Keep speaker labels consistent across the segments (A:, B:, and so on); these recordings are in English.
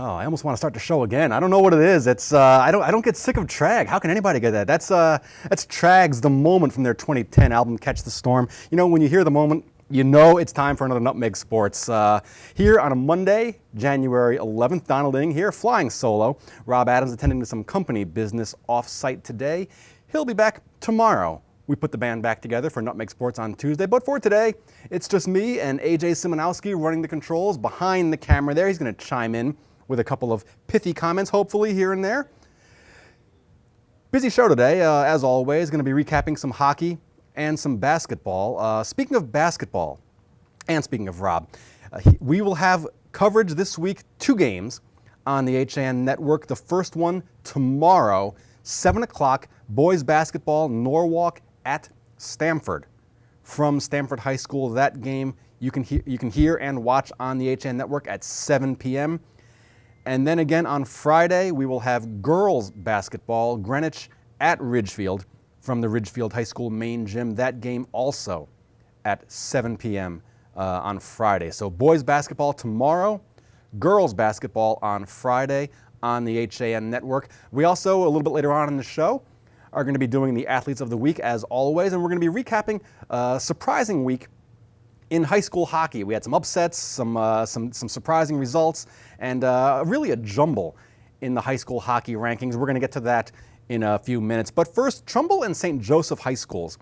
A: Oh, I almost want to start the show again. I don't know what it is. It's I don't get sick of Trag. How can anybody get that? That's Trag's The Moment from their 2010 album Catch the Storm. You know, when you hear The Moment, you know it's time for another Nutmeg Sports. Here on a Monday, January 11th, Donald Eng here, flying solo. Rob Adams attending to some company business off-site today. He'll be back tomorrow. We put the band back together for Nutmeg Sports on Tuesday, but for today, it's just me and AJ Simonowski running the controls behind the camera there. He's going to chime in with a couple of pithy comments, hopefully, here and there. Busy show today, as always. Going to be recapping some hockey and some basketball. Speaking of basketball, and speaking of Rob, we will have coverage this week, 2 games on the HAN network. The first one tomorrow, 7 o'clock, boys basketball, Norwalk at Stamford. From Stamford High School, that game you can hear and watch on the HAN network at 7 p.m. And then again on Friday, we will have girls basketball, Greenwich at Ridgefield, from the Ridgefield High School main gym. That game also at 7 p.m. On Friday. So boys basketball tomorrow, girls basketball on Friday on the HAN network. We also, a little bit later on in the show, are going to be doing the Athletes of the Week as always, and we're going to be recapping a surprising week in high school hockey. We had some upsets, some surprising results, and really a jumble in the high school hockey rankings. We're going to get to that in a few minutes. But first, Trumbull and St. Joseph High Schools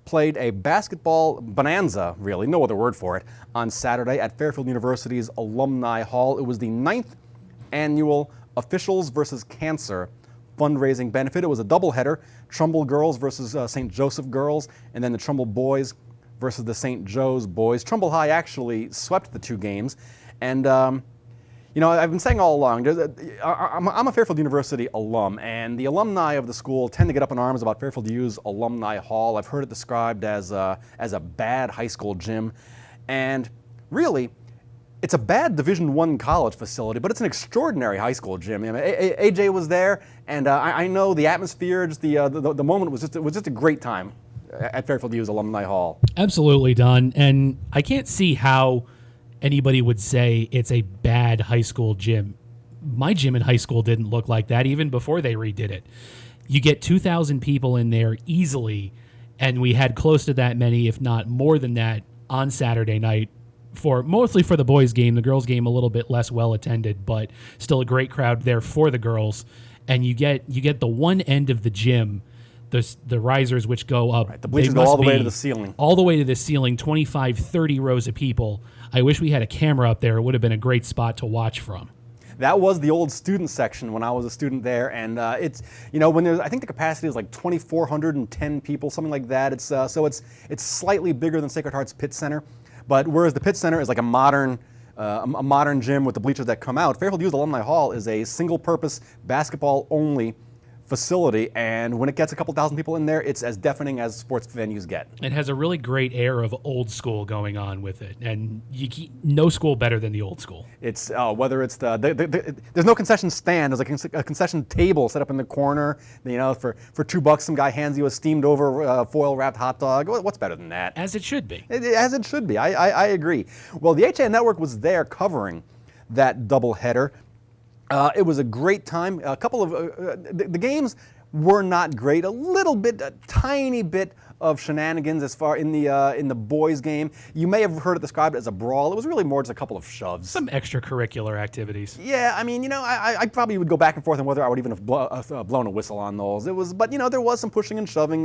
A: played a basketball bonanza, really, no other word for it, on Saturday at Fairfield University's Alumni Hall. It was the 9th annual Officials versus Cancer fundraising benefit. It was a doubleheader, Trumbull girls versus St. Joseph girls, and then the Trumbull boys versus the St. Joe's boys. Trumbull High actually swept the 2 games. And, you know, I've been saying all along, I'm a Fairfield University alum, and the alumni of the school tend to get up in arms about Fairfield U's Alumni Hall. I've heard it described as a bad high school gym. And really, it's a bad Division I college facility, but it's an extraordinary high school gym. I mean, AJ was there, and I know the atmosphere, just the moment was just a great time at Fairfield U's Alumni Hall.
B: Absolutely, Don. And I can't see how anybody would say it's a bad high school gym. My gym in high school didn't look like that even before they redid it. You get 2,000 people in there easily, and we had close to that many, if not more than that, on Saturday night. Mostly for the boys' game, the girls' game a little bit less well attended, but still a great crowd there for the girls. And you get the one end of the gym, the risers which go up.
A: Right, the bleachers go all the way to the ceiling.
B: All the way to the ceiling, 25, 30 rows of people. I wish we had a camera up there. It would have been a great spot to watch from.
A: That was the old student section when I was a student there, and it's, you know, when there's, I think the capacity is like 2,410 people, something like that. So it's slightly bigger than Sacred Heart's Pitt Center. But whereas the Pitt Center is like a modern gym with the bleachers that come out, Fairfield U's Alumni Hall is a single-purpose basketball-only facility, and when it gets a couple thousand people in there, it's as deafening as sports venues get.
B: It has a really great air of old school going on with it, and no school better than the old school.
A: It's whether it's there's no concession stand. There's like a concession table set up in the corner. You know, for $2, some guy hands you a steamed over foil wrapped hot dog. What's better than that?
B: As it should be.
A: As it should be. I agree. Well, the HAN Network was there covering that doubleheader. It was a great time. A couple of the games were not great. A tiny bit of shenanigans as far in the boys' game. You may have heard it described as a brawl. It was really more just a couple of shoves.
B: Some extracurricular activities.
A: Yeah, I mean, you know, I probably would go back and forth on whether I would even have blown a whistle on those. But you know, there was some pushing and shoving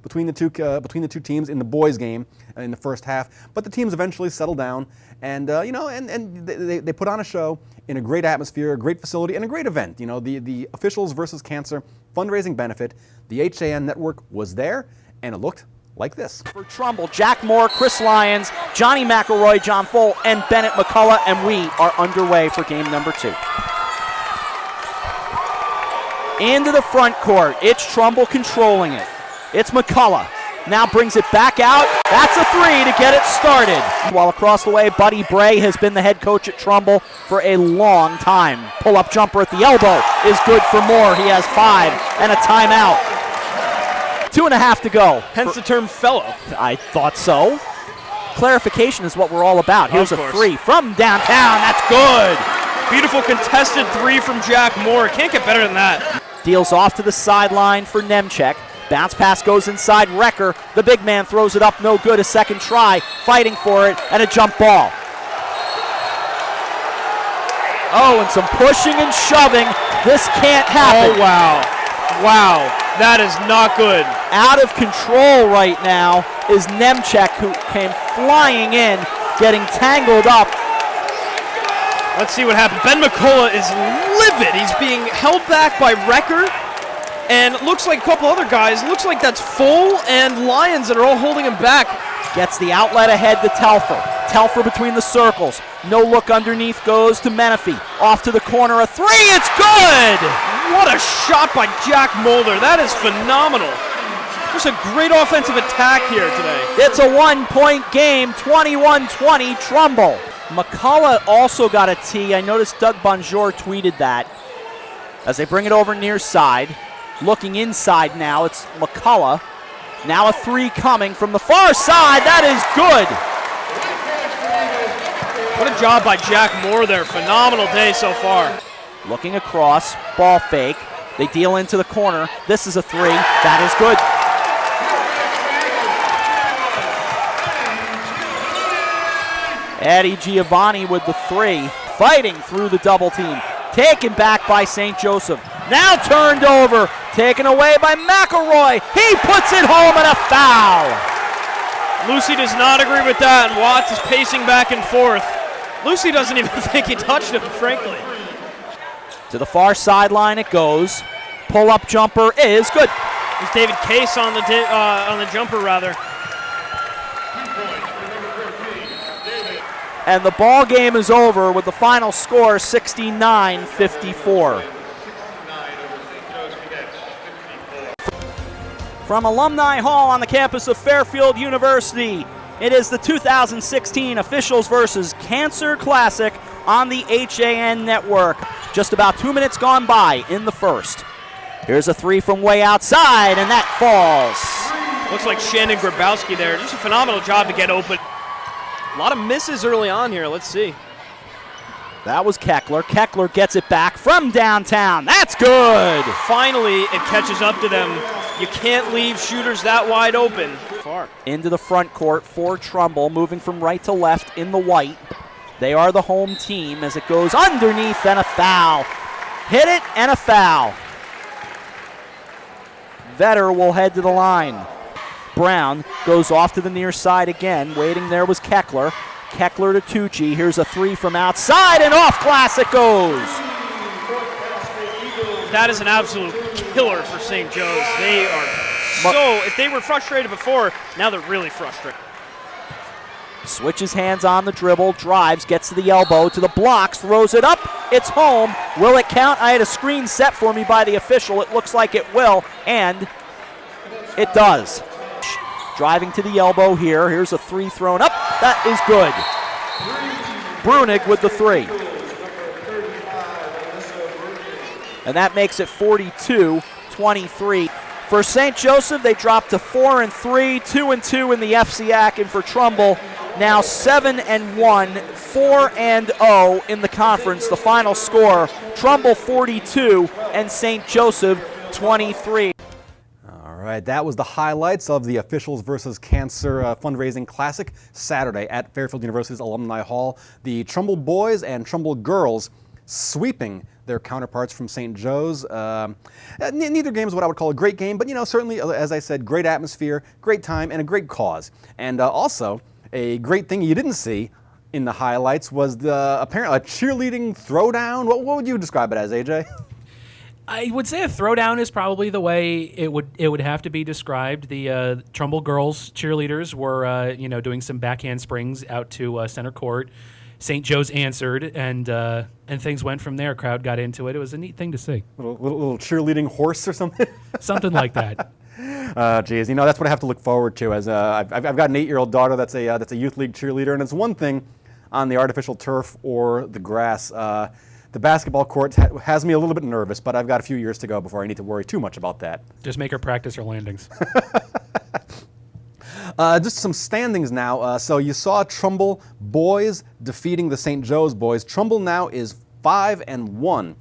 A: between the two teams in the boys' game in the first half. But the teams eventually settled down, and you know, and they put on a show in a great atmosphere, a great facility, and a great event. You know, the Officials versus Cancer fundraising benefit. The HAN Network was there, and it looked like this.
C: For Trumbull, Jack Moore, Chris Lyons, Johnny McElroy, John Foll, and Bennett McCullough, and we are underway for game number 2. Into the front court, it's Trumbull controlling it. It's McCullough. Now brings it back out. That's a 3 to get it started. While across the way, Buddy Bray has been the head coach at Trumbull for a long time. Pull-up jumper at the elbow is good for Moore. He has 5 and a timeout. 2.5 to go.
D: Hence the term fellow.
C: I thought so. Clarification is what we're all about. Here's a 3 from downtown. That's good.
D: Beautiful contested three from Jack Moore. Can't get better than that.
C: Deals off to the sideline for Nemchek. Bounce pass goes inside Wrecker. The big man throws it up, no good. A second try, fighting for it, and a jump ball. Oh, and some pushing and shoving. This can't happen.
D: Oh, wow. Wow, that is not good.
C: Out of control right now is Nemchek, who came flying in, getting tangled up.
D: Let's see what happened. Ben McCullough is livid. He's being held back by Wrecker, and looks like a couple other guys. Looks like that's Full and Lyons that are all holding him back.
C: Gets the outlet ahead to Telfer. Telfer between the circles. No look underneath goes to Menifee. Off to the corner, a three, it's good!
D: What a shot by Jack Mulder. That is phenomenal. There's a great offensive attack here today.
C: It's a 1-point game, 21-20 Trumbull. McCullough also got a tee. I noticed Doug Bonjour tweeted that. As they bring it over near side. Looking inside now, it's McCullough. Now a three coming from the far side. That is good.
D: What a job by Jack Moore there. Phenomenal day so far.
C: Looking across, ball fake. They deal into the corner. This is a three. That is good. Eddie Giovanni with the three. Fighting through the double team. Taken back by St. Joseph. Now turned over. Taken away by McElroy. He puts it home and a foul.
D: Lucy does not agree with that, and Watts is pacing back and forth. Lucy doesn't even think he touched him, frankly.
C: To the far sideline it goes. Pull-up jumper is good.
D: It's David Case on the jumper, rather.
C: And the ball game is over with the final score 69-54. From Alumni Hall on the campus of Fairfield University, it is the 2016 Officials versus Cancer Classic on the HAN Network. Just about 2 minutes gone by in the first. Here's a three from way outside, and that falls.
D: Looks like Shannon Grabowski there. Just a phenomenal job to get open. A lot of misses early on here. Let's see.
C: That was Keckler. Keckler gets it back from downtown. That's good.
D: Finally, it catches up to them. You can't leave shooters that wide open. Far.
C: Into the front court for Trumbull, moving from right to left in the white. They are the home team as it goes underneath and a foul. Hit it and a foul. Vetter will head to the line. Brown goes off to the near side again. Waiting there was Keckler. Keckler to Tucci. Here's a three from outside and off glass it goes.
D: That is an absolute killer for St. Joe's. They are if they were frustrated before, now they're really frustrated.
C: Switches hands on the dribble, drives, gets to the elbow, to the blocks, throws it up. It's home. Will it count? I had a screen set for me by the official. It looks like it will, and it does. Driving to the elbow here. Here's a three thrown up. That is good. Brunig with the three. And that makes it 42-23. For St. Joseph, they dropped to 4-3, 2-2 in the FCAC, and for Trumbull, now 7-1, 4-0 in the conference. The final score, Trumbull 42 and St. Joseph 23.
A: All right, that was the highlights of the Officials versus Cancer fundraising classic Saturday at Fairfield University's Alumni Hall. The Trumbull boys and Trumbull girls sweeping their counterparts from St. Joe's. Neither game is what I would call a great game, but certainly, as I said, great atmosphere, great time, and a great cause. And also, a great thing you didn't see in the highlights was apparently a cheerleading throwdown. What would you describe it as, AJ?
B: I would say a throwdown is probably the way it would have to be described. The Trumbull girls cheerleaders were doing some backhand springs out to center court. St. Joe's answered, and things went from there. Crowd got into it. It was a neat thing to see.
A: Little cheerleading horse or something?
B: Something like that.
A: Geez, that's what I have to look forward to. As I've got an 8-year-old daughter that's a youth league cheerleader, and it's one thing on the artificial turf or the grass. The basketball court has me a little bit nervous, but I've got a few years to go before I need to worry too much about that.
B: Just make her practice her landings.
A: Just some standings now. So you saw Trumbull boys defeating the St. Joe's boys. Trumbull now is 5-1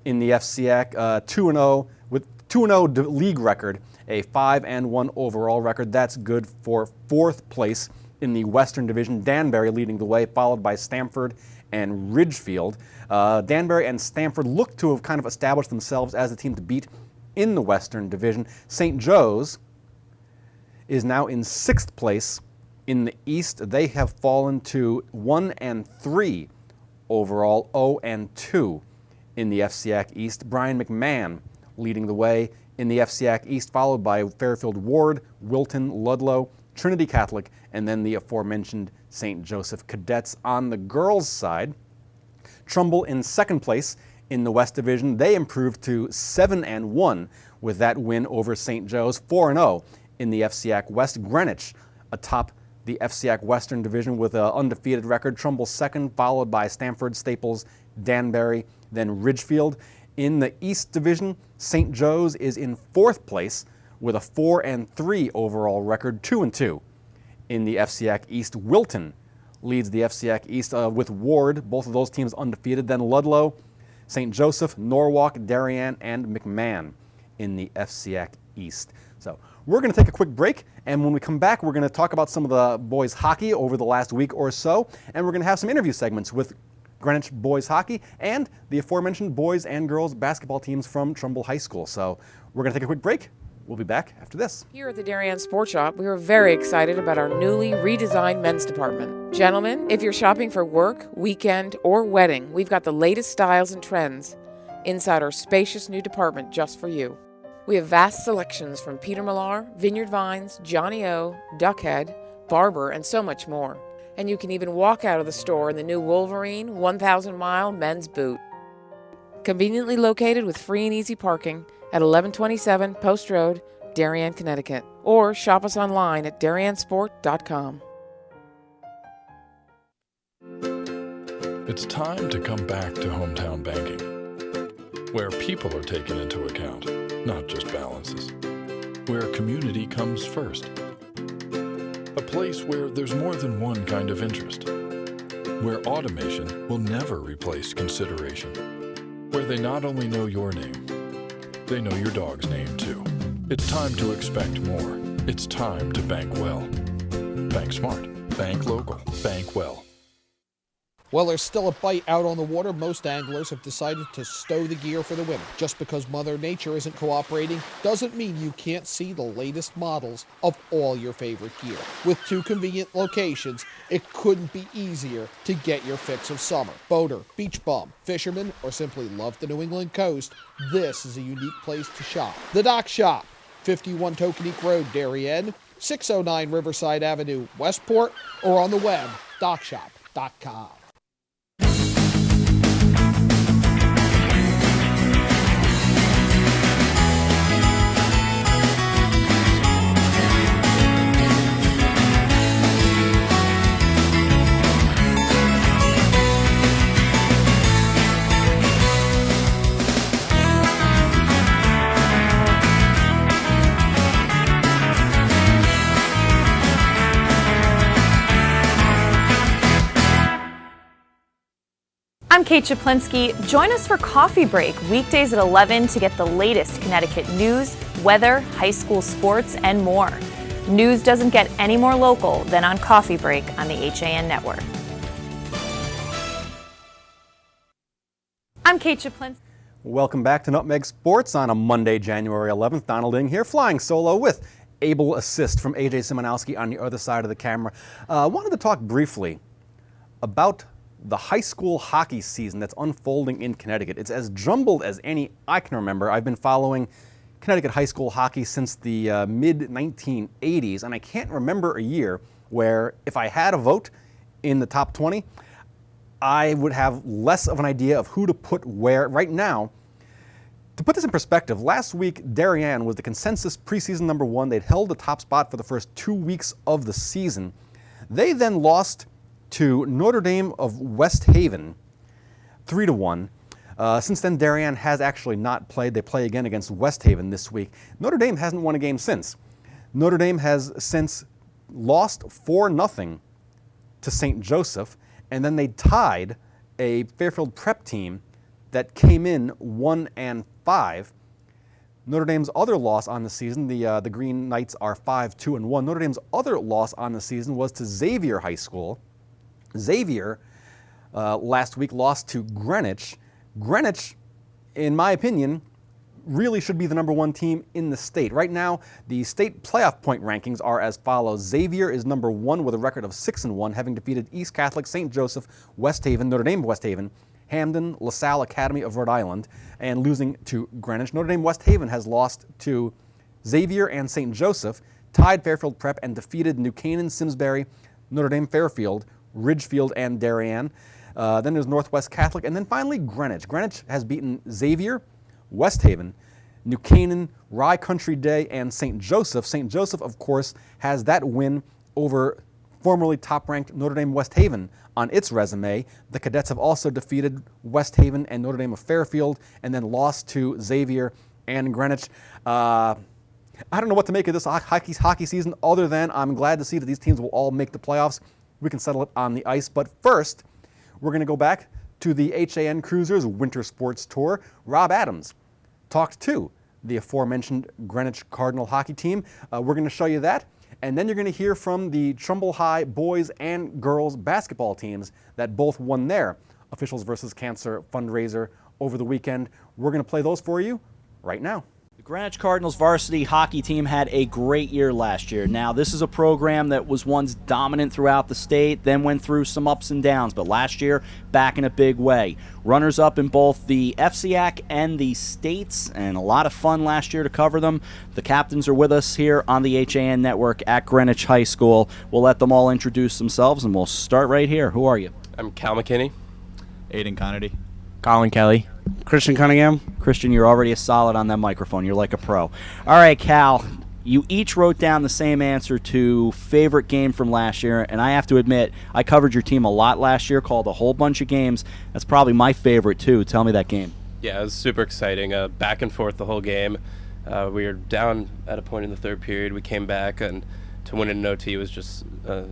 A: in the FCAC, 2-0 with 2-0 league record, a 5-1 overall record. That's good for 4th place in the Western Division. Danbury leading the way, followed by Stamford and Ridgefield. Danbury and Stamford look to have kind of established themselves as the team to beat in the Western Division. St. Joe's is now in 6th place in the East. They have fallen to 1-3 overall, 0-2 in the FCAC East. Brian McMahon leading the way in the FCAC East, followed by Fairfield Ward, Wilton, Ludlow, Trinity Catholic, and then the aforementioned St. Joseph Cadets. On the girls' side, Trumbull in 2nd place in the West Division. They improved to 7-1 with that win over St. Joe's, 4-0 in the FCAC West. Greenwich atop the FCAC Western Division with an undefeated record. Trumbull 2nd, followed by Stamford, Staples, Danbury, then Ridgefield. In the East Division, St. Joe's is in 4th place with a 4-3 overall record, 2-2 in the FCAC East. Wilton leads the FCAC East with Ward, both of those teams undefeated. Then Ludlow, St. Joseph, Norwalk, Darien, and McMahon in the FCAC East. So we're going to take a quick break, and when we come back, we're going to talk about some of the boys hockey over the last week or so, and we're going to have some interview segments with Greenwich boys hockey and the aforementioned boys and girls basketball teams from Trumbull High School. So we're going to take a quick break. We'll be back after this.
E: Here at the Darien Sports Shop, we are very excited about our newly redesigned men's department. Gentlemen, if you're shopping for work, weekend, or wedding, we've got the latest styles and trends inside our spacious new department just for you. We have vast selections from Peter Millar, Vineyard Vines, Johnny O, Duckhead, Barber, and so much more. And you can even walk out of the store in the new Wolverine 1,000-mile men's boot. Conveniently located with free and easy parking at 1127 Post Road, Darien, Connecticut. Or shop us online at dariensport.com.
F: It's time to come back to hometown banking, where people are taken into account, not just balances. Where community comes first. A place where there's more than one kind of interest. Where automation will never replace consideration. Where they not only know your name, they know your dog's name too. It's time to expect more. It's time to bank well. Bank smart. Bank local. Bank well.
G: While there's still a bite out on the water, most anglers have decided to stow the gear for the winter. Just because Mother Nature isn't cooperating doesn't mean you can't see the latest models of all your favorite gear. With 2 convenient locations, it couldn't be easier to get your fix of summer. Boater, beach bum, fisherman, or simply love the New England coast, this is a unique place to shop. The Dock Shop, 51 Tokenique Road, Darien, 609 Riverside Avenue, Westport, or on the web, dockshop.com.
H: I'm Kate Chaplinsky. Join us for Coffee Break, weekdays at 11 to get the latest Connecticut news, weather, high school sports, and more. News doesn't get any more local than on Coffee Break on the HAN Network. I'm Kate Chaplinsky.
A: Welcome back to Nutmeg Sports on a Monday, January 11th. Donald Eng here, flying solo with able assist from AJ Simonowski on the other side of the camera. Wanted to talk briefly about the high school hockey season that's unfolding in Connecticut. It's as jumbled as any I can remember. I've been following Connecticut high school hockey since the mid-1980s, and I can't remember a year where if I had a vote in the top 20, I would have less of an idea of who to put where. Right now, to put this in perspective, last week Darien was the consensus preseason number 1. They'd held the top spot for the first 2 weeks of the season. They then lost to Notre Dame of West Haven, 3-1. Since then, Darien has actually not played. They play again against West Haven this week. Notre Dame hasn't won a game since. Notre Dame has since lost 4-0 to St. Joseph, and then they tied a Fairfield Prep team that came in 1-5. Notre Dame's other loss on the season, the Green Knights are 5-2-1. Notre Dame's other loss on the season was to Xavier High School. Xavier last week lost to Greenwich. Greenwich, in my opinion, really should be the number one team in the state. Right now, the state playoff point rankings are as follows. Xavier is number one with a record of 6-1, having defeated East Catholic, St. Joseph, West Haven, Notre Dame West Haven, Hamden, LaSalle Academy of Rhode Island, and losing to Greenwich. Notre Dame West Haven has lost to Xavier and St. Joseph, tied Fairfield Prep, and defeated New Canaan, Simsbury, Notre Dame Fairfield, Ridgefield, and Darien. Then there's Northwest Catholic, and then finally Greenwich. Greenwich has beaten Xavier, West Haven, New Canaan, Rye Country Day, and St. Joseph. St. Joseph, of course, has that win over formerly top-ranked Notre Dame West Haven on its resume. The Cadets have also defeated West Haven and Notre Dame of Fairfield, and then lost to Xavier and Greenwich. I don't know what to make of this hockey season, other than I'm glad to see that these teams will all make the playoffs. We can settle it on the ice. But first, we're going to go back to the HAN Cruisers Winter Sports Tour. Rob Adams talked to the aforementioned Greenwich Cardinal hockey team. We're going to show you that. And then you're going to hear from the Trumbull High boys and girls basketball teams that both won their Officials vs. Cancer fundraiser over the weekend. We're going to play those for you right now.
C: The Greenwich Cardinals varsity hockey team had a great year last year. Now, this is a program that was once dominant throughout the state, then went through some ups and downs, but last year, back in a big way. Runners-up in both the FCAC and the states, and a lot of fun last year to cover them. The captains are with us here on the HAN Network at Greenwich High School. We'll let them all introduce themselves, and we'll start right here. Who are you?
I: I'm Cal McKinney.
J: Aiden Connedy.
I: Colin Kelly.
K: Christian Cunningham.
C: Christian, you're already a solid on that microphone. You're like a pro. All right, Cal, you each wrote down the same answer to favorite game from last year, and I have to admit, I covered your team a lot last year, called a whole bunch of games. That's probably my favorite, too. Tell me that game.
I: Yeah, it was super exciting. Back and forth the whole game. We were down at a point in the third period. We came back, and to win in an OT was just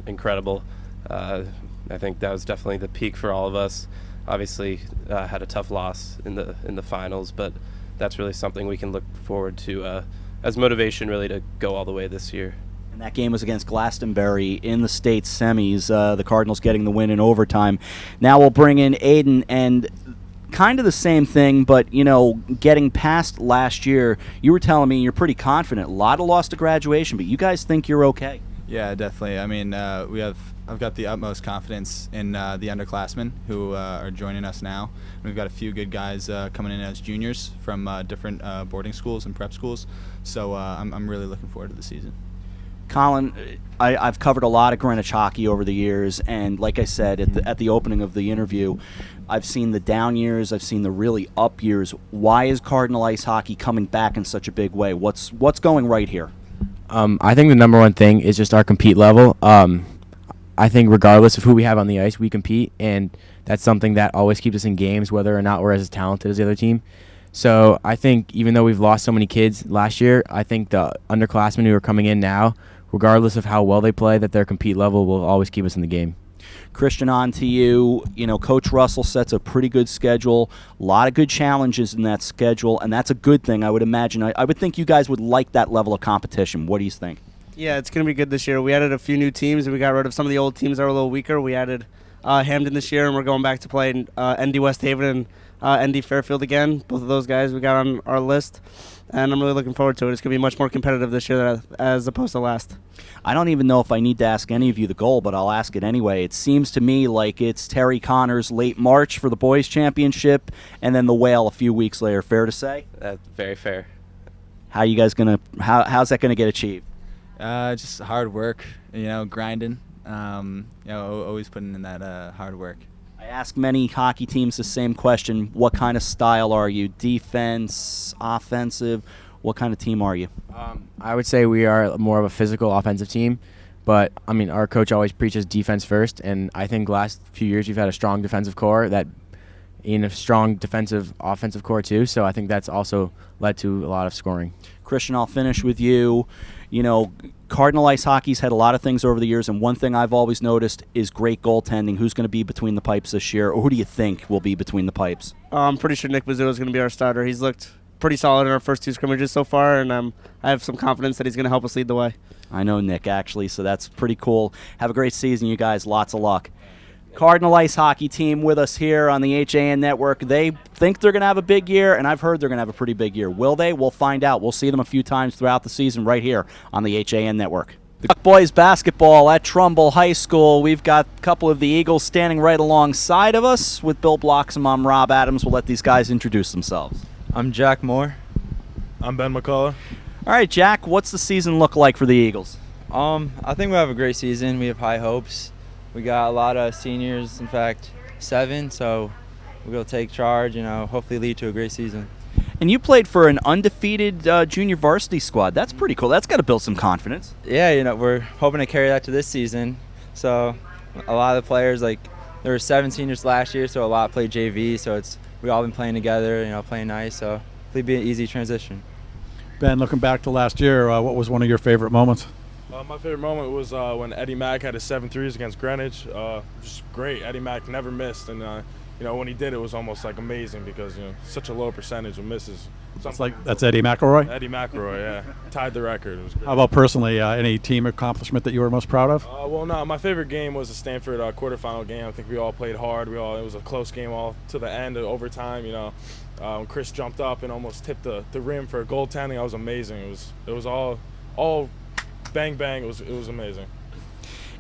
I: incredible. I think that was definitely the peak for all of us. Obviously, had a tough loss in the finals, but that's really something we can look forward to as motivation, really, to go all the way this year.
C: And that game was against Glastonbury in the state semis. The Cardinals getting the win in overtime. Now we'll bring in Aiden, and kind of the same thing, but getting past last year, you were telling me you're pretty confident. A lot of loss to graduation, but you guys think you're okay.
J: Yeah, definitely. I mean, I've got the utmost confidence in the underclassmen who are joining us now. We've got a few good guys coming in as juniors from different boarding schools and prep schools. So I'm really looking forward to the season.
C: Colin, I've covered a lot of Greenwich hockey over the years, and like I said at the opening of the interview, I've seen the down years, I've seen the really up years. Why is Cardinal ice hockey coming back in such a big way? What's going right here?
L: I think the number one thing is just our compete level. I think regardless of who we have on the ice, we compete, and that's something that always keeps us in games, whether or not we're as talented as the other team. So I think even though we've lost so many kids last year, I think the underclassmen who are coming in now, regardless of how well they play, that their compete level will always keep us in the game.
C: Christian, on to you. Coach Russell sets a pretty good schedule, a lot of good challenges in that schedule, and that's a good thing, I would imagine. I would think you guys would like that level of competition. What do you think?
K: Yeah, it's going to be good this year. We added a few new teams, and we got rid of some of the old teams that were a little weaker. We added Hamden this year, and we're going back to play ND West Haven and ND Fairfield again. Both of those guys we got on our list, and I'm really looking forward to it. It's going to be much more competitive this year as opposed to last.
C: I don't even know if I need to ask any of you the goal, but I'll ask it anyway. It seems to me like it's Terry Connors late March for the boys' championship, and then the Whale a few weeks later. Fair to say?
I: That's very fair.
C: How's that gonna get achieved?
J: Just hard work, grinding, always putting in that hard work.
C: I ask many hockey teams the same question. What kind of style are you? Defense, offensive? What kind of team are you?
L: I would say we are more of a physical offensive team, but I mean our coach always preaches defense first, and I think last few years we've had a strong defensive core that in a strong defensive offensive core too. So I think that's also led to a lot of scoring.
C: Christian, I'll finish with you. You know, Cardinal Ice Hockey's had a lot of things over the years, and one thing I've always noticed is great goaltending. Who's going to be between the pipes this year, or who do you think will be between the pipes?
K: I'm pretty sure Nick Bazzuto is going to be our starter. He's looked pretty solid in our first 2 scrimmages so far, and I have some confidence that he's going to help us lead the way.
C: I know Nick, actually, so that's pretty cool. Have a great season, you guys. Lots of luck. Cardinal Ice Hockey team with us here on the HAN Network. They think they're going to have a big year, and I've heard they're going to have a pretty big year. Will they? We'll find out. We'll see them a few times throughout the season right here on the HAN Network. Boys basketball at Trumbull High School. We've got a couple of the Eagles standing right alongside of us with Bill Bloxham. I'm Rob Adams. We'll let these guys introduce themselves.
M: I'm Jack Moore.
N: I'm Ben McCullough.
C: All right, Jack, what's the season look like for the Eagles?
M: I think we'll have a great season. We have high hopes. We got a lot of seniors, in fact, 7, so we'll take charge and hopefully lead to a great season.
C: And you played for an undefeated junior varsity squad. That's pretty cool. That's got to build some confidence.
M: Yeah, we're hoping to carry that to this season. So a lot of the players, there were 7 seniors last year, so a lot played JV, so we all been playing together, playing nice, so hopefully be an easy transition.
N: Ben, looking back to last year, what was one of your favorite moments?
O: My favorite moment was when Eddie Mack had his 7 threes against Greenwich. Just great. Eddie Mack never missed, and when he did, it was almost amazing because such a low percentage of misses.
N: That's Eddie McElroy.
O: Eddie McElroy, yeah, tied the record. It was great.
N: How about personally, any team accomplishment that you were most proud of?
O: My favorite game was the Stanford quarterfinal game. I think we all played hard. It was a close game all to the end, overtime. When Chris jumped up and almost tipped the rim for a goaltending, that was amazing. It was all bang bang. It was amazing.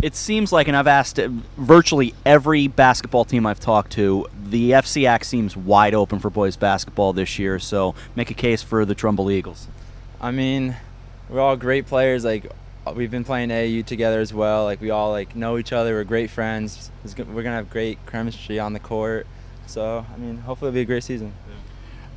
C: It seems like, and I've asked virtually every basketball team I've talked to, the FCAC seems wide open for boys basketball this year, so make a case for the Trumbull Eagles.
M: I mean, we're all great players. We've been playing AAU together as well. We all know each other. We're great friends. We're going to have great chemistry on the court. So, I mean, hopefully it'll be a great season.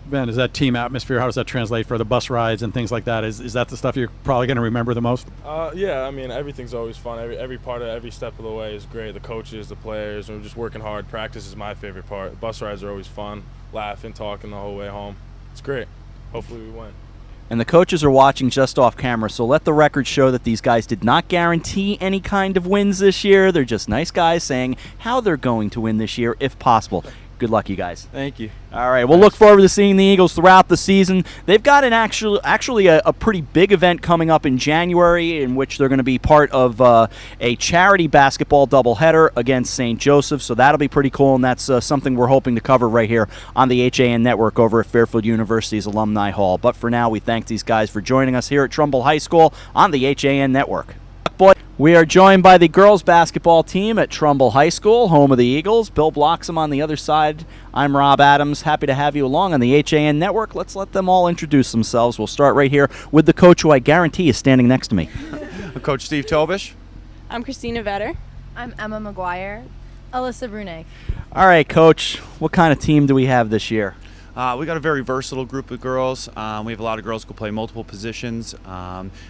N: Ben, is that team atmosphere, how does that translate for the bus rides and things like that? Is that the stuff you're probably going to remember the most?
O: Yeah, I mean, everything's always fun. Every part of every step of the way is great. The coaches, the players, we're just working hard. Practice is my favorite part. Bus rides are always fun, laughing, talking the whole way home. It's great. Hopefully we win.
C: And the coaches are watching just off camera, so let the record show that these guys did not guarantee any kind of wins this year. They're just nice guys saying how they're going to win this year if possible. Good luck, you guys.
M: Thank you.
C: All right, we'll look forward to seeing the Eagles throughout the season. They've got an actually a pretty big event coming up in January in which they're going to be part of a charity basketball doubleheader against St. Joseph, so that'll be pretty cool, and that's something we're hoping to cover right here on the HAN Network over at Fairfield University's Alumni Hall. But for now, we thank these guys for joining us here at Trumbull High School on the HAN Network. We are joined by the girls basketball team at Trumbull High School, home of the Eagles. Bill Bloxham on the other side. I'm Rob Adams. Happy to have you along on the HAN Network. Let's let them all introduce themselves. We'll start right here with the coach who I guarantee is standing next to me.
P: I'm Coach Steve Tobish.
Q: I'm Christina Vetter.
R: I'm Emma McGuire. Alyssa Brunig.
C: All right, Coach, what kind of team do we have this year?
P: We got a very versatile group of girls. We have a lot of girls who can play multiple positions.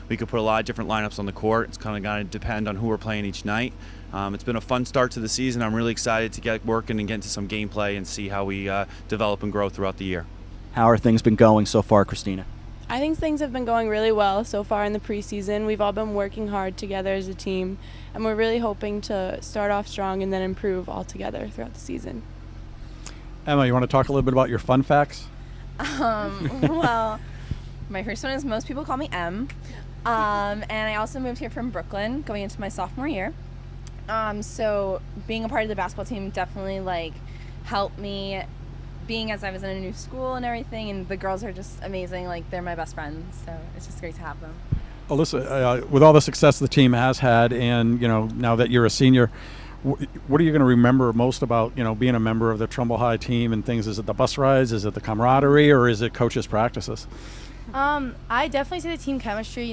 P: We could put a lot of different lineups on the court. It's kind of going to depend on who we're playing each night. It's been a fun start to the season. I'm really excited to get working and get into some gameplay and see how we develop and grow throughout the year.
C: How are things been going so far, Christina?
Q: I think things have been going really well so far in the preseason. We've all been working hard together as a team, and we're really hoping to start off strong and then improve all together throughout the season.
N: Emma, you want to talk a little bit about your fun facts?
R: Well, my first one is most people call me M. And I also moved here from Brooklyn going into my sophomore year. So being a part of the basketball team definitely helped me being as I was in a new school and everything, and the girls are just amazing. They're my best friends, so it's just great to have them.
N: Alyssa, with all the success the team has had, and now that you're a senior, what are you going to remember most about being a member of the Trumbull High team and things? Is it the bus rides? Is it the camaraderie? Or is it coaches' practices?
R: I definitely see the team chemistry.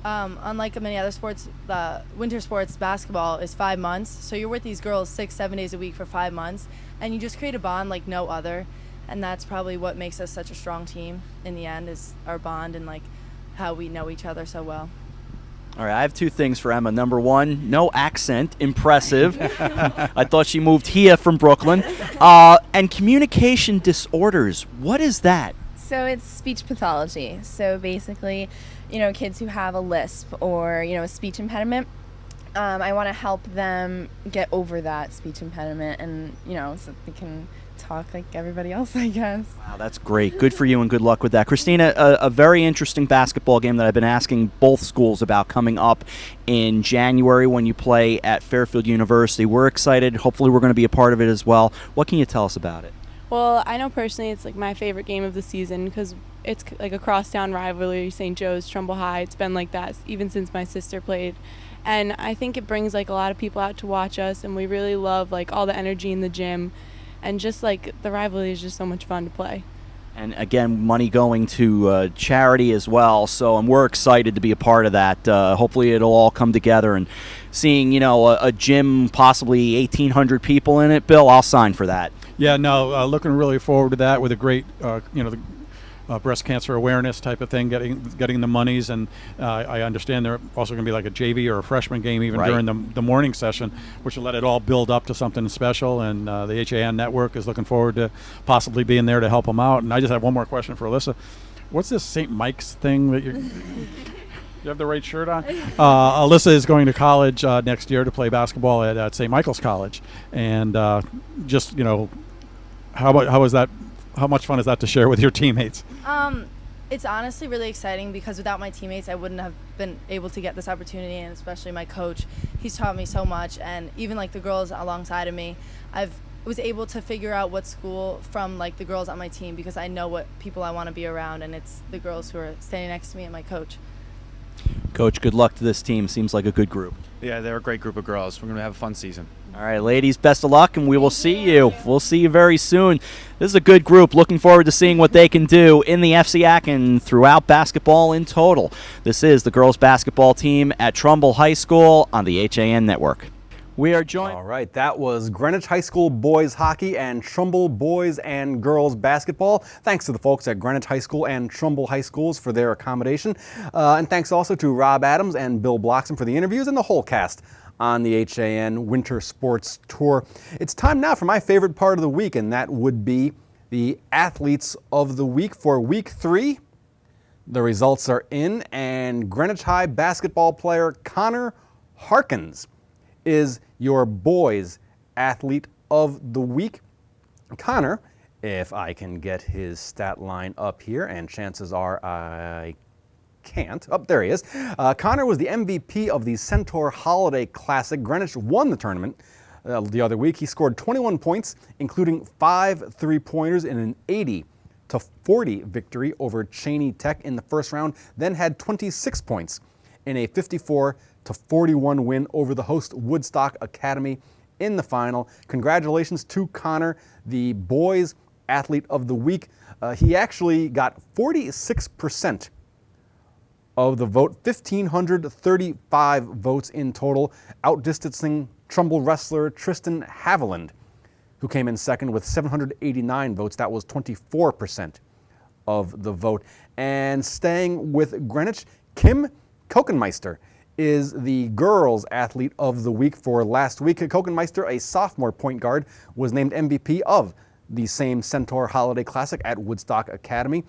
R: Unlike many other sports, the winter sports basketball is 5 months, so you're with these girls 6-7 days a week for 5 months, and you just create a bond like no other. And that's probably what makes us such a strong team in the end, is our bond and how we know each other so well.
C: All right, I have two things for Emma. Number one, no accent, impressive. I thought she moved here from Brooklyn. And communication disorders, what is that?
R: So it's speech pathology. So basically, kids who have a lisp or, a speech impediment, I want to help them get over that speech impediment and, so they can talk like everybody else, I guess.
C: Wow, that's great. Good for you and good luck with that. Christina, a very interesting basketball game that I've been asking both schools about coming up in January when you play at Fairfield University. We're excited. Hopefully we're going to be a part of it as well. What can you tell us about it?
Q: Well, I know personally it's like my favorite game of the season because it's like a crosstown rivalry, St. Joe's, Trumbull High. It's been like that even since my sister played. And I think it brings like a lot of people out to watch us, and we really love like all the energy in the gym. And just like the rivalry is just so much fun to play.
C: And again, money going to charity as well. So, and we're excited to be a part of that. Hopefully it'll all come together, and seeing, a gym, possibly 1,800 people in it, Bill, I'll sign for that.
N: Yeah, no, looking really forward to that with a great, breast cancer awareness type of thing, getting the monies. And I understand they're also going to be like a JV or a freshman game even during the morning session, which will let it all build up to something special. And the HAN network is looking forward to possibly being there to help them out. And I just have one more question for Alyssa. What's this St. Mike's thing that you have the right shirt on? Alyssa is going to college next year to play basketball at St. Michael's College. And how is that? How much fun is that to share with your teammates?
S: It's honestly really exciting because without my teammates, I wouldn't have been able to get this opportunity, and especially my coach. He's taught me so much, and even like the girls alongside of me, was able to figure out what school from like the girls on my team because I know what people I want to be around, and it's the girls who are standing next to me and my coach.
C: Coach, good luck to this team. Seems like a good group.
P: Yeah, they're a great group of girls. We're going to have a fun season.
C: All right, ladies, best of luck, and we will see you. We'll see you very soon. This is a good group. Looking forward to seeing what they can do in the FCAC and throughout basketball in total. This is the girls basketball team at Trumbull High School on the HAN Network. We are joined.
A: All right, that was Greenwich High School boys hockey and Trumbull boys and girls basketball. Thanks to the folks at Greenwich High School and Trumbull High Schools for their accommodation. And thanks also to Rob Adams and Bill Bloxam for the interviews and the whole cast on the HAN Winter Sports Tour. It's time now for my favorite part of the week, and that would be the Athletes of the Week for Week 3. The results are in, and Greenwich High basketball player Connor Harkins is your boys Athlete of the Week. Connor, if I can get his stat line up here, and chances are I can't. Oh, there he is. Connor was the MVP of the Centaur Holiday Classic. Greenwich won the tournament the other week. He scored 21 points, including 5 3-pointers in an 80-40 victory over Cheney Tech in the first round, then had 26 points in a 54-41 win over the host Woodstock Academy in the final. Congratulations to Connor, the boys Athlete of the Week. He actually got 46% of the vote, 1,535 votes in total, outdistancing Trumbull wrestler Tristan Haviland, who came in second with 789 votes. That was 24% of the vote. And staying with Greenwich, Kim Kokenmeister is the girls Athlete of the Week for last week. Kokenmeister, a sophomore point guard, was named MVP of the same Centaur Holiday Classic at Woodstock Academy.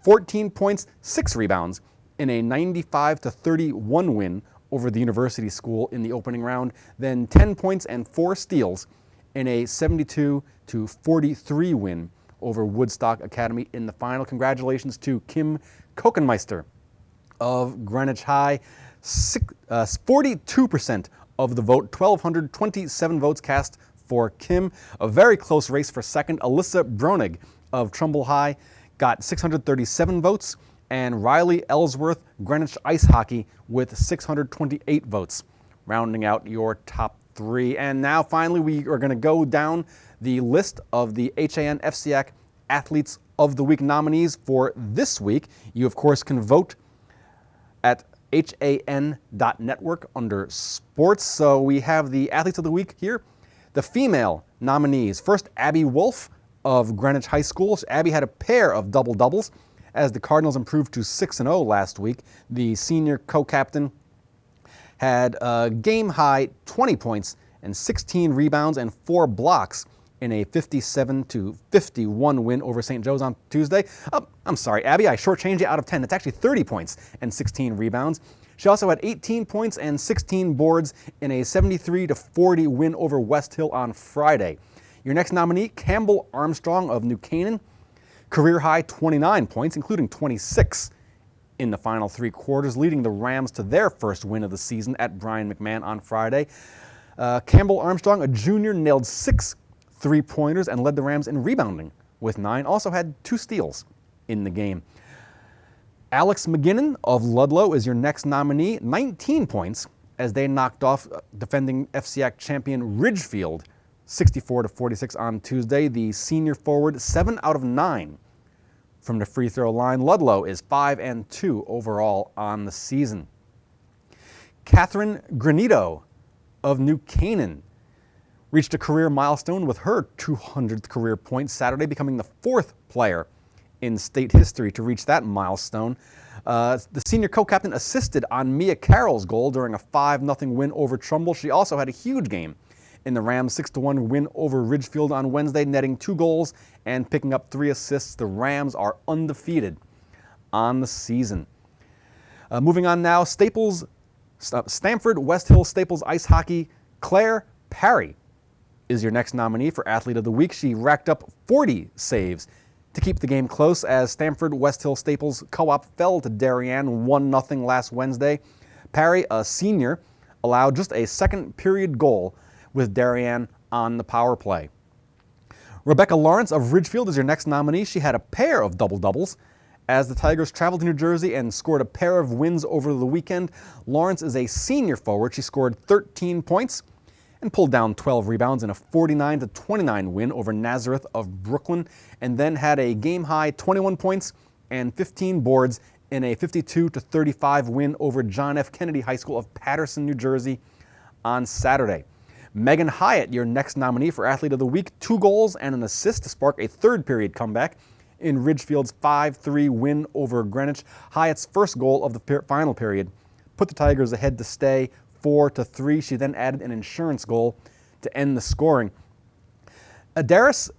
A: 14 points, 6 rebounds in a 95-31 win over the University School in the opening round, then 10 points and 4 steals in a 72-43 win over Woodstock Academy in the final. Congratulations to Kim Kokenmeister of Greenwich High. 42% of the vote, 1,227 votes cast for Kim. A very close race for second. Alyssa Bronig of Trumbull High got 637 votes, and Riley Ellsworth, Greenwich Ice Hockey, with 628 votes, rounding out your top 3. And now finally we are going to go down the list of the HAN FCAC Athletes of the Week nominees for this week. You of course can vote at HAN.network under sports. So we have the Athletes of the Week here. The female nominees. First, Abby Wolf of Greenwich High School. Abby had a pair of double-doubles as the Cardinals improved to 6-0 last week. The senior co-captain had a game-high 20 points and 16 rebounds and 4 blocks in a 57-51 win over St. Joe's on Tuesday. Oh, I'm sorry, Abby, I shortchanged you out of 10. It's actually 30 points and 16 rebounds. She also had 18 points and 16 boards in a 73-40 win over West Hill on Friday. Your next nominee, Campbell Armstrong of New Canaan. Career high 29 points, including 26 in the final 3 quarters, leading the Rams to their first win of the season at Brian McMahon on Friday. Campbell Armstrong, a junior, nailed 6 3-pointers and led the Rams in rebounding with 9. Also had 2 steals in the game. Alex McGinnon of Ludlow is your next nominee. 19 points as they knocked off defending FCAC champion Ridgefield 64-46 on Tuesday. The senior forward, 7 out of 9 from the free throw line. Ludlow is 5-2 overall on the season. Catherine Granito of New Canaan reached a career milestone with her 200th career point Saturday, becoming the 4th player in state history to reach that milestone. The senior co-captain assisted on Mia Carroll's goal during a 5-0 win over Trumbull. She also had a huge game in the Rams' 6-1 win over Ridgefield on Wednesday, netting 2 goals and picking up 3 assists. The Rams are undefeated on the season. Moving on now, Stamford West Hill Staples Ice Hockey, Claire Parry is your next nominee for Athlete of the Week. She racked up 40 saves to keep the game close as Stamford West Hill Staples Co-op fell to Darien 1-0 last Wednesday. Parry, a senior, allowed just a second period goal with Darien on the power play. Rebecca Lawrence of Ridgefield is your next nominee. She had a pair of double-doubles as the Tigers traveled to New Jersey and scored a pair of wins over the weekend. Lawrence is a senior forward. She scored 13 points and pulled down 12 rebounds in a 49-29 win over Nazareth of Brooklyn, and then had a game-high 21 points and 15 boards in a 52-35 win over John F. Kennedy High School of Paterson, New Jersey on Saturday. Megan Hyatt, your next nominee for Athlete of the Week, 2 goals and an assist to spark a third-period comeback in Ridgefield's 5-3 win over Greenwich. Hyatt's first goal of the final period put the Tigers ahead to stay 4-3. She then added an insurance goal to end the scoring. Adaris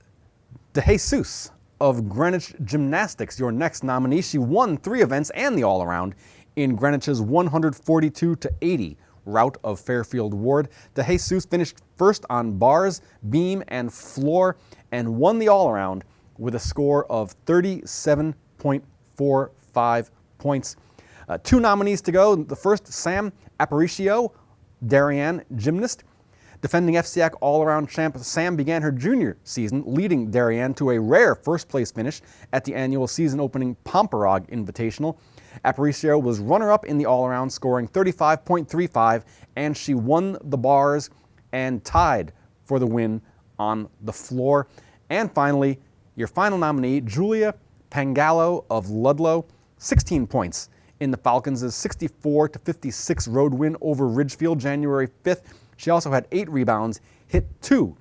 A: DeJesus of Greenwich Gymnastics, your next nominee. She won 3 events and the all-around in Greenwich's 142-80 rout of Fairfield Ward. DeJesus finished first on bars, beam, and floor and won the all-around with a score of 37.45 points. 2 nominees to go. The first, Sam Aparicio, Darien gymnast. Defending FCAC all-around champ Sam began her junior season leading Darien to a rare first-place finish at the annual season-opening Pomperog Invitational. Aparicio was runner-up in the all-around, scoring 35.35, and she won the bars and tied for the win on the floor. And finally, your final nominee, Julia Pangallo of Ludlow, 16 points in the Falcons' 64-56 road win over Ridgefield January 5th. She also had 8 rebounds, hit 2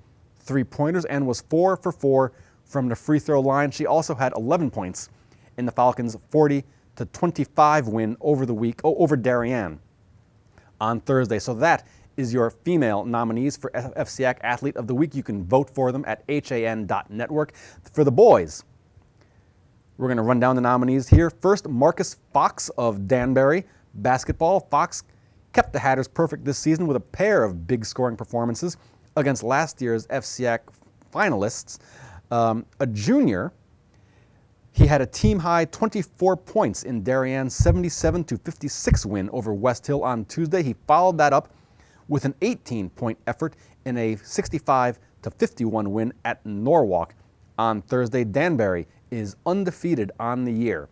A: 3-pointers, and was 4 for 4 from the free throw line. She also had 11 points in the Falcons' 40-25 win over Darien on Thursday. So that is your female nominees for FCAC Athlete of the Week. You can vote for them at han.network. For the boys, we're going to run down the nominees here. First, Marcus Fox of Danbury basketball. Fox kept the Hatters perfect this season with a pair of big scoring performances against last year's FCAC finalists. A junior, he had a team-high 24 points in Darien's 77-56 win over West Hill on Tuesday. He followed that up with an 18-point effort in a 65-51 win at Norwalk on Thursday. Danbury is undefeated on the year.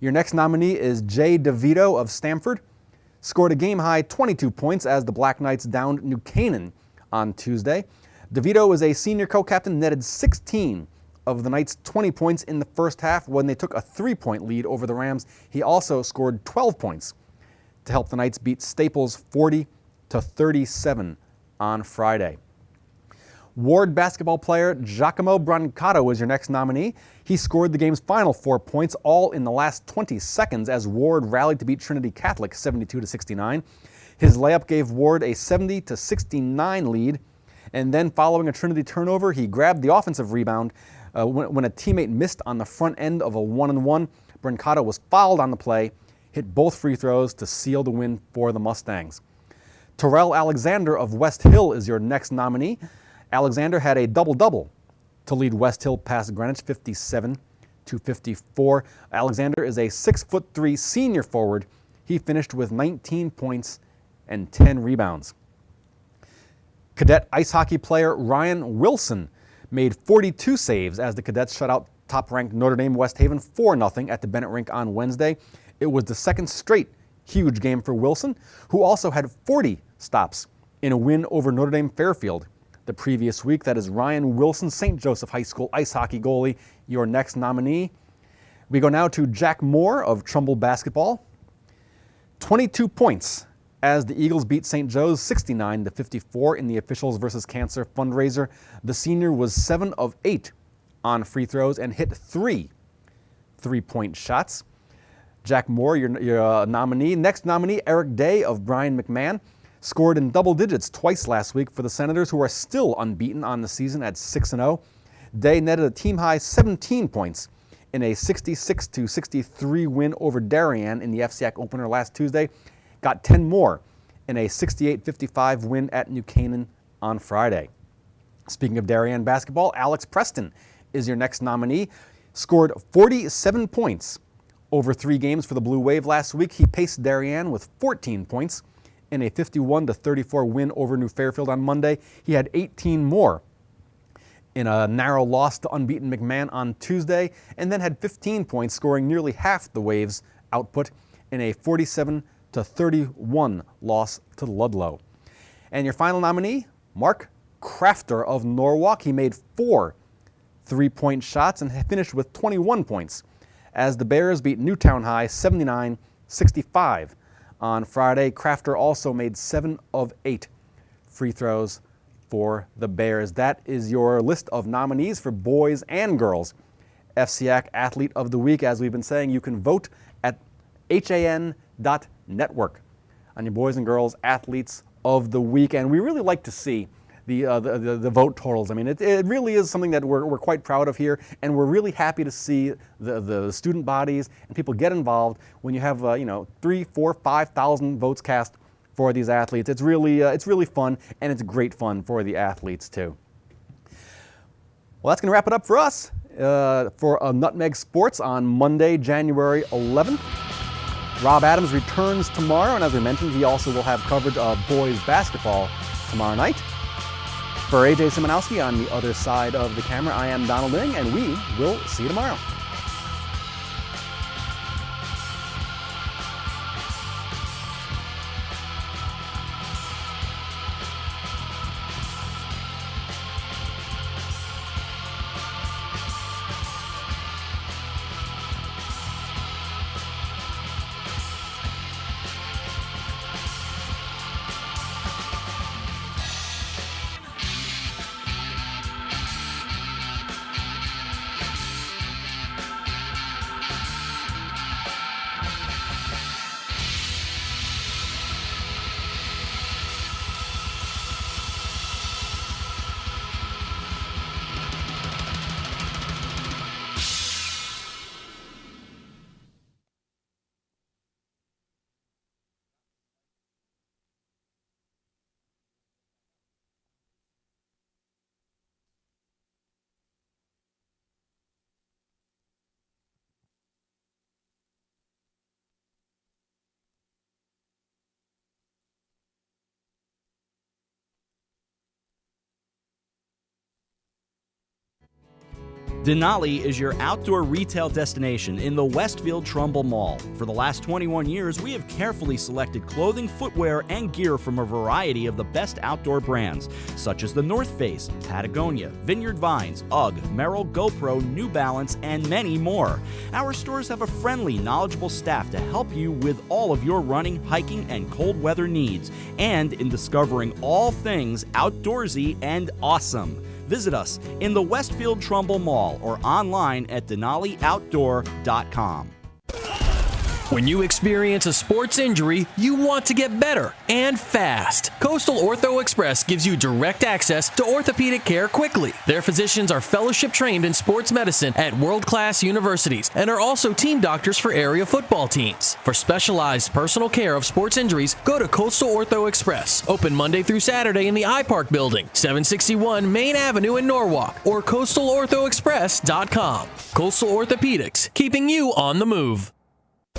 A: Your next nominee is Jay DeVito of Stamford. Scored a game-high 22 points as the Black Knights downed New Canaan on Tuesday. DeVito is a senior co-captain, netted 16 of the Knights' 20 points in the first half when they took a 3-point lead over the Rams. He also scored 12 points to help the Knights beat Staples 40-37 on Friday. Ward basketball player Giacomo Brancato is your next nominee. He scored the game's final 4 points, all in the last 20 seconds, as Ward rallied to beat Trinity Catholic 72-69. His layup gave Ward a 70-69 lead, and then following a Trinity turnover, he grabbed the offensive rebound when a teammate missed on the front end of a 1-on-1. Brancato was fouled on the play, hit both free throws to seal the win for the Mustangs. Terrell Alexander of West Hill is your next nominee. Alexander had a double-double to lead West Hill past Greenwich 57-54. Alexander is a 6'3" senior forward. He finished with 19 points and 10 rebounds. Cadet ice hockey player Ryan Wilson made 42 saves as the Cadets shut out top-ranked Notre Dame West Haven 4-0 at the Bennett Rink on Wednesday. It was the second straight huge game for Wilson, who also had 40 stops in a win over Notre Dame Fairfield the previous week. That is Ryan Wilson, St. Joseph High School ice hockey goalie, your next nominee. We go now to Jack Moore of Trumbull basketball. 22 points as the Eagles beat St. Joe's 69-54 in the Officials vs. Cancer fundraiser. The senior was 7 of 8 on free throws and hit 3 three-point shots. Jack Moore, your nominee. Next nominee, Eric Day of Brian McMahon, scored in double digits twice last week for the Senators, who are still unbeaten on the season at 6-0. Day netted a team-high 17 points in a 66-63 win over Darien in the FCIAC opener last Tuesday. Got 10 more in a 68-55 win at New Canaan on Friday. Speaking of Darien basketball, Alex Preston is your next nominee. Scored 47 points over 3 games for the Blue Wave last week. He paced Darien with 14 points in a 51-34 win over New Fairfield on Monday. He had 18 more in a narrow loss to unbeaten McMahon on Tuesday, and then had 15 points, scoring nearly half the Wave's output in a 47-31 loss to Ludlow. And your final nominee, Mark Crafter of Norwalk. He made 4 three-point shots and finished with 21 points as the Bears beat Newtown High 79-65 on Friday. Crafter also made 7 of 8 free throws for the Bears. That is your list of nominees for boys and girls FCIAC Athlete of the Week. As we've been saying, you can vote at han.network on your boys and girls Athletes of the Week. And we really like to see the vote totals. I mean, it really is something that we're quite proud of here, and we're really happy to see the student bodies and people get involved when you have 3,000, 4,000, 5,000 votes cast for these athletes. It's really fun, and it's great fun for the athletes too. Well, that's going to wrap it up for us for Nutmeg Sports on Monday, January 11th. Rob Adams returns tomorrow, and as we mentioned, he also will have coverage of boys basketball tomorrow night. For AJ Simonowski on the other side of the camera, I am Donald Eng, and we will see you tomorrow.
C: Denali is your outdoor retail destination in the Westfield Trumbull Mall. For the last 21 years, we have carefully selected clothing, footwear, and gear from a variety of the best outdoor brands, such as the North Face, Patagonia, Vineyard Vines, UGG, Merrell, GoPro, New Balance, and many more. Our stores have a friendly, knowledgeable staff to help you with all of your running, hiking, and cold weather needs, and in discovering all things outdoorsy and awesome. Visit us in the Westfield Trumbull Mall or online at DenaliOutdoor.com.
T: When you experience a sports injury, you want to get better and fast. Coastal Ortho Express gives you direct access to orthopedic care quickly. Their physicians are fellowship trained in sports medicine at world-class universities and are also team doctors for area football teams. For specialized personal care of sports injuries, go to Coastal Ortho Express. Open Monday through Saturday in the iPark building, 761 Main Avenue in Norwalk, or coastalorthoexpress.com. Coastal Orthopedics, keeping you on the move.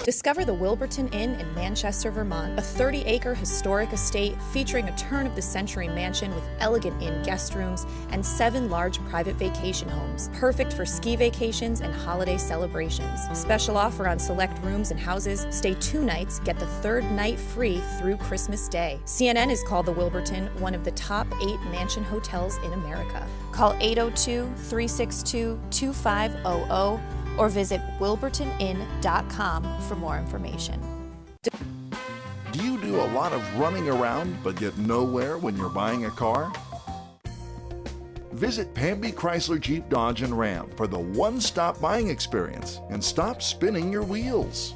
U: Discover the Wilburton Inn in Manchester, Vermont, a 30-acre historic estate featuring a turn-of-the-century mansion with elegant inn guest rooms and 7 large private vacation homes, perfect for ski vacations and holiday celebrations. Special offer on select rooms and houses. Stay 2 nights, get the 3rd night free through Christmas Day. CNN has called the Wilburton one of the top 8 mansion hotels in America. Call 802-362-2500 or visit wilburtoninn.com for more information.
V: Do you do a lot of running around but get nowhere when you're buying a car? Visit Pamby Chrysler Jeep Dodge and Ram for the one-stop buying experience and stop spinning your wheels.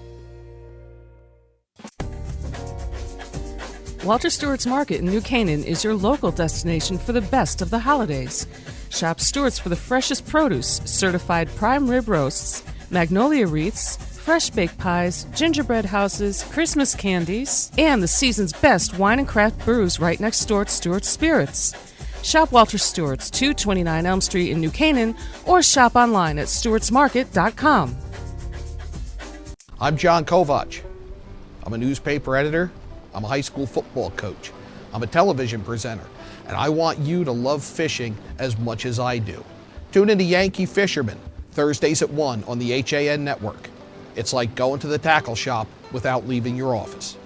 W: Walter Stewart's Market in New Canaan is your local destination for the best of the holidays. Shop Stewart's for the freshest produce, certified prime rib roasts, magnolia wreaths, fresh baked pies, gingerbread houses, Christmas candies, and the season's best wine and craft brews right next door at Stewart's Spirits. Shop Walter Stewart's, 229 Elm Street in New Canaan, or shop online at stewartsmarket.com.
G: I'm John Kovach. I'm a newspaper editor. I'm a high school football coach. I'm a television presenter. And I want you to love fishing as much as I do. Tune in to Yankee Fisherman, Thursdays at 1 on the HAN network. It's like going to the tackle shop without leaving your office.